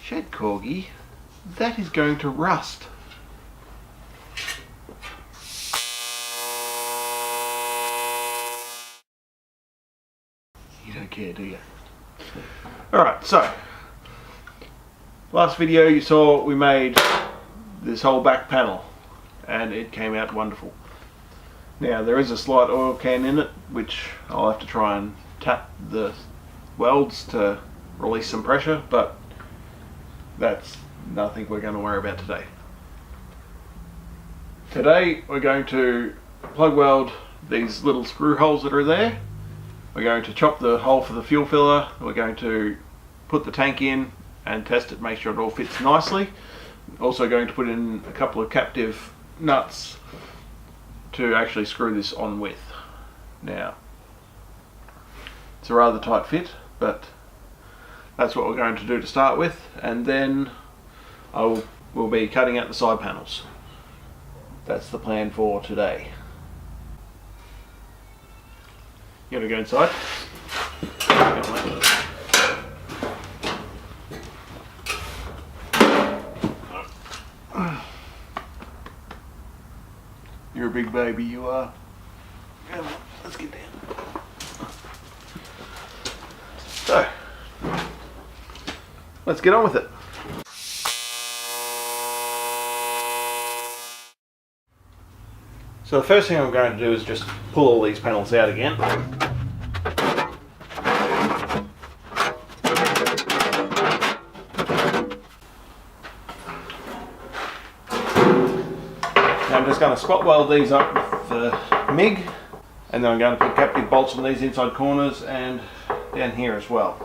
Shed corgi, that is going to rust. You don't care, do you? Alright, so last video you saw we made this whole back panel and it came out wonderful. Now there is a slight oil can in it which I'll have to try and tap the welds to release some pressure, but that's nothing we're going to worry about today. Today we're going to plug weld these little screw holes that are there. We're going to chop the hole for the fuel filler. We're going to put the tank in and test it, make sure it all fits nicely. Also going to put in a couple of captive nuts to actually screw this on with. Now, it's a rather tight fit, but that's what we're going to do to start with, and then we'll be cutting out the side panels. That's the plan for today. You gotta go inside. You're a big baby, you are. Come on, let's get down. So, let's get on with it. So the first thing I'm going to do is just pull all these panels out again. Now I'm just going to spot weld these up with the MIG, and then I'm going to put captive bolts on these inside corners and down here as well.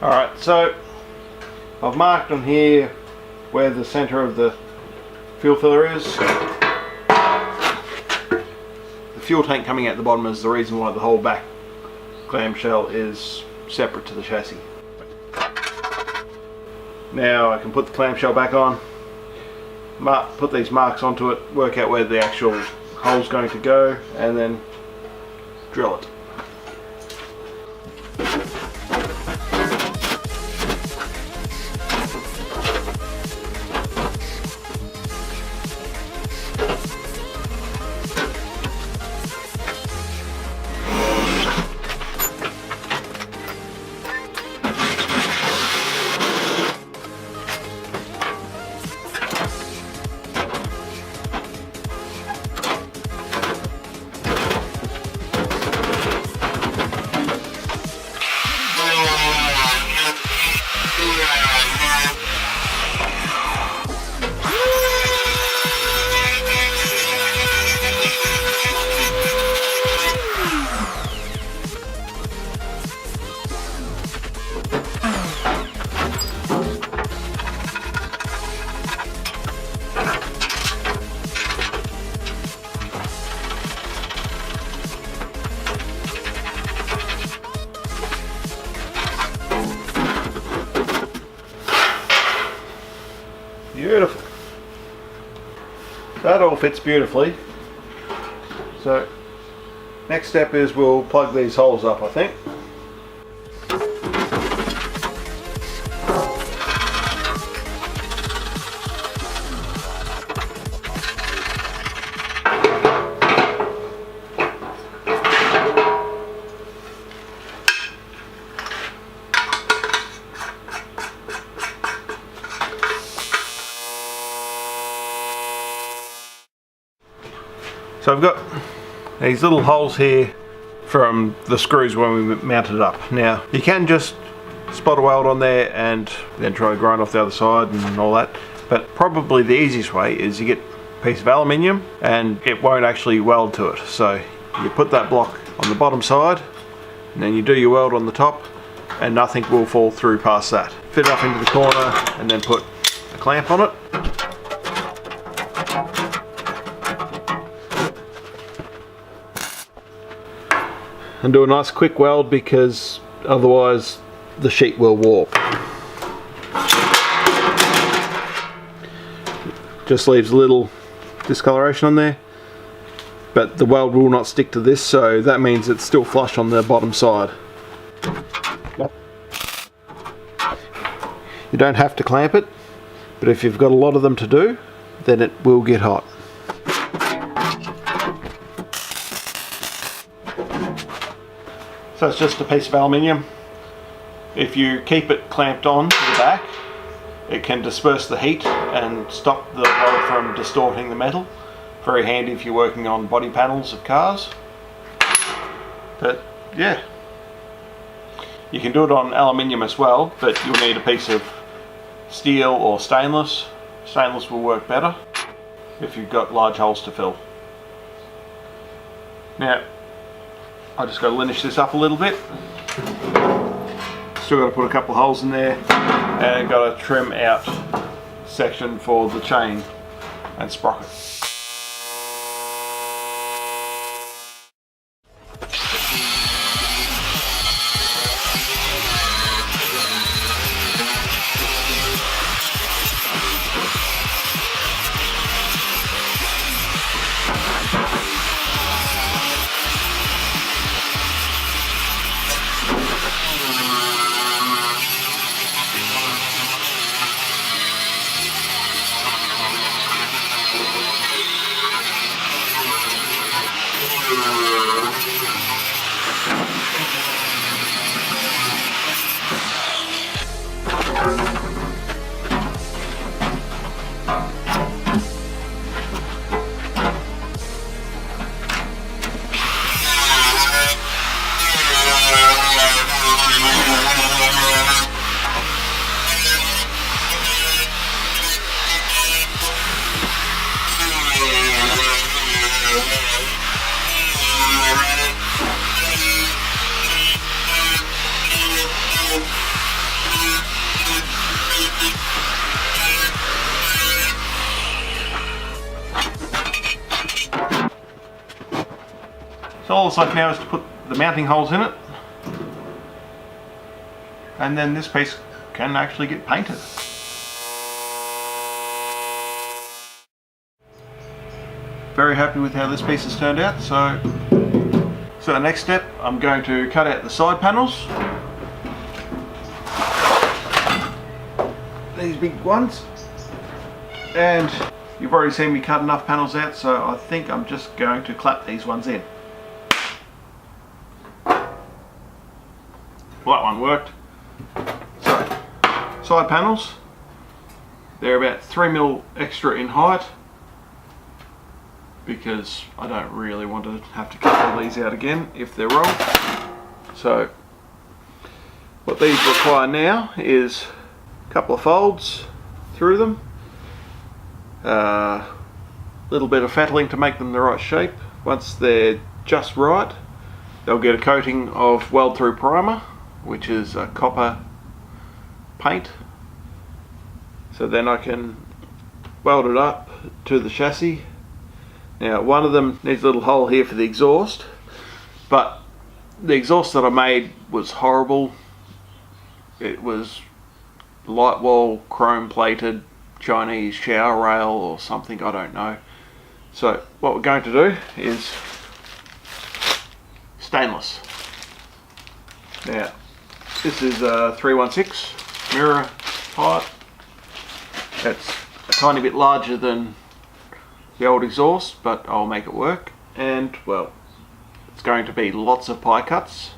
Alright, so I've marked on here where the centre of the fuel filler is. The fuel tank coming out the bottom is the reason why the whole back clamshell is separate to the chassis. Now I can put the clamshell back on, put these marks onto it, work out where the actual hole's going to go, and then drill it. Beautiful. That all fits beautifully. So next step is we'll plug these holes up, I think. So I've got these little holes here from the screws when we mounted it up. Now you can just spot a weld on there and then try to grind off the other side and all that, but probably the easiest way is you get a piece of aluminium and it won't actually weld to it. So you put that block on the bottom side and then you do your weld on the top, and nothing will fall through past that. Fit it up into the corner and then put a clamp on it. And do a nice quick weld, because otherwise the sheet will warp. Just leaves a little discoloration on there, but the weld will not stick to this, so that means it's still flush on the bottom side. You don't have to clamp it, but if you've got a lot of them to do, then it will get hot. So it's just a piece of aluminium. If you keep it clamped on to the back, it can disperse the heat and stop the weld from distorting the metal. Very handy if you're working on body panels of cars. But yeah, you can do it on aluminium as well, but you'll need a piece of steel or stainless. Stainless will work better if you've got large holes to fill. Now, I just got to linish this up a little bit. Still got to put a couple of holes in there, and got to trim out section for the chain and sprocket. So all it's left now is to put the mounting holes in it, and then this piece can actually get painted. Very happy with how this piece has turned out. So the next step, I'm going to cut out the side panels, these big ones, and you've already seen me cut enough panels out, so I think I'm just going to clap these ones in. Well, that one worked. So, side panels, they're about 3mm extra in height, because I don't really want to have to cut all these out again if they're wrong. So what these require now is a couple of folds through them, a little bit of fettling to make them the right shape. Once they're just right, they'll get a coating of weld through primer, which is a copper paint. So then I can weld it up to the chassis. Now, one of them needs a little hole here for the exhaust, but the exhaust that I made was horrible. It was light wall, chrome plated, Chinese shower rail or something, I don't know. So what we're going to do is stainless. Now, this is a 316 mirror type. It's a tiny bit larger than the old exhaust, but I'll make it work. And well, it's going to be lots of pie cuts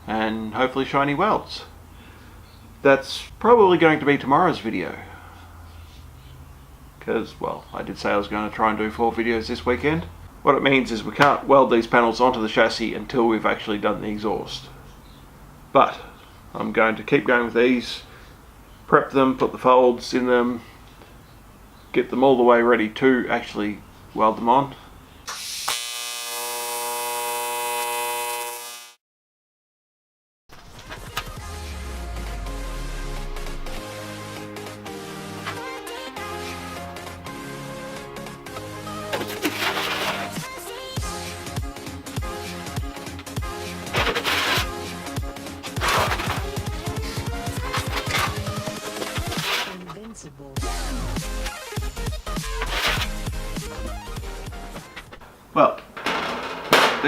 and hopefully shiny welds. That's probably going to be tomorrow's video, because well, I did say I was going to try and do 4 videos this weekend. What it means is we can't weld these panels onto the chassis until we've actually done the exhaust. But I'm going to keep going with these, prep them, put the folds in them, get them all the way ready to actually weld them on.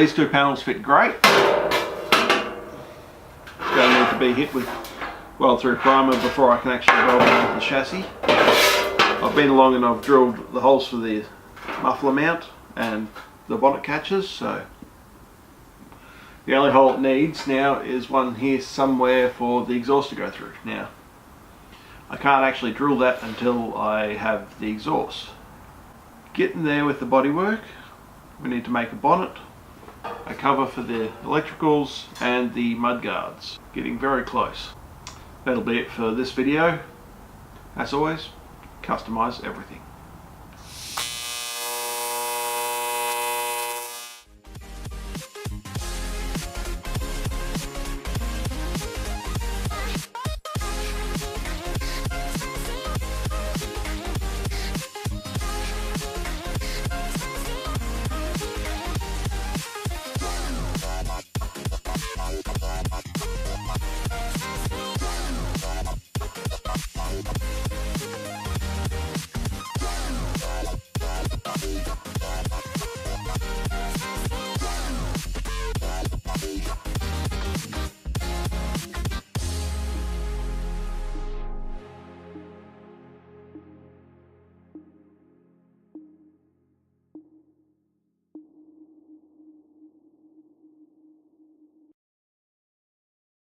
These two panels fit great. Going to need to be hit with weld through primer before I can actually weld onto the chassis. I've been along and I've drilled the holes for the muffler mount and the bonnet catches, so the only hole it needs now is one here somewhere for the exhaust to go through. Now, I can't actually drill that until I have the exhaust. Getting there with the bodywork, we need to make a bonnet, a cover for the electricals and the mud guards. Getting very close. That'll be it for this video. As always, customize everything.